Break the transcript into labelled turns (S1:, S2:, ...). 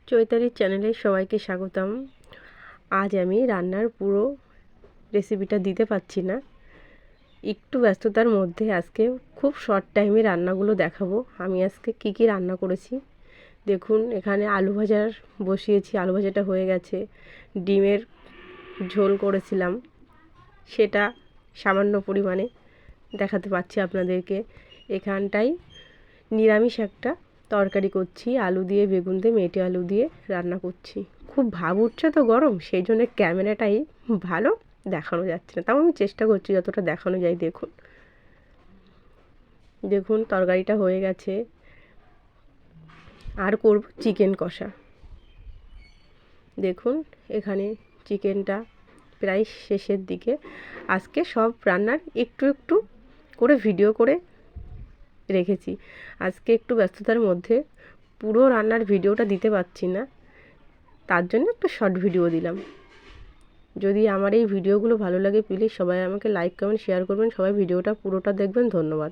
S1: চৈতালির চ্যানেলে সবাইকে স্বাগতম। আজ আমি রান্নার পুরো রেসিপিটা দিতে পারছি না, একটু ব্যস্ততার মধ্যে আজকে খুব শর্ট টাইমে রান্নাগুলো দেখাবো। আমি আজকে কি কি রান্না করেছি দেখুন। এখানে আলু ভাজার বসিয়েছি, আলু ভাজাটা হয়ে গেছে। ডিমের ঝোল করেছিলাম, সেটা সামান্য পরিমাণে দেখাতে পাচ্ছি আপনাদেরকে। এখানটায় নিরামিষ একটা তরকারি করছি, আলু দিয়ে, বেগুন দিয়ে, মেটে আলু দিয়ে রান্না করছি। খুব ভাব উঠছে তো গরম, সেই জন্য ক্যামেরাটাই ভালো দেখানো যাচ্ছে না, তাও আমি চেষ্টা করছি যতটা দেখানো যায়। দেখুন দেখুন তরকারিটা হয়ে গেছে। আর করব চিকেন কষা। দেখুন এখানে চিকেনটা প্রায় শেষের দিকে। আজকে সব রান্নার একটু একটু করে ভিডিও করে রেখেছি। আজকে একটু ব্যস্ততার মধ্যে পুরো রান্নার ভিডিওটা দিতে পারছি না, তার জন্য একটু শর্ট ভিডিও দিলাম। যদি আমার এই ভিডিওগুলো ভালো লাগে প্লিজ সবাই আমাকে লাইক কমেন্ট শেয়ার করবেন, সবাই ভিডিওটা পুরোটা দেখবেন। ধন্যবাদ।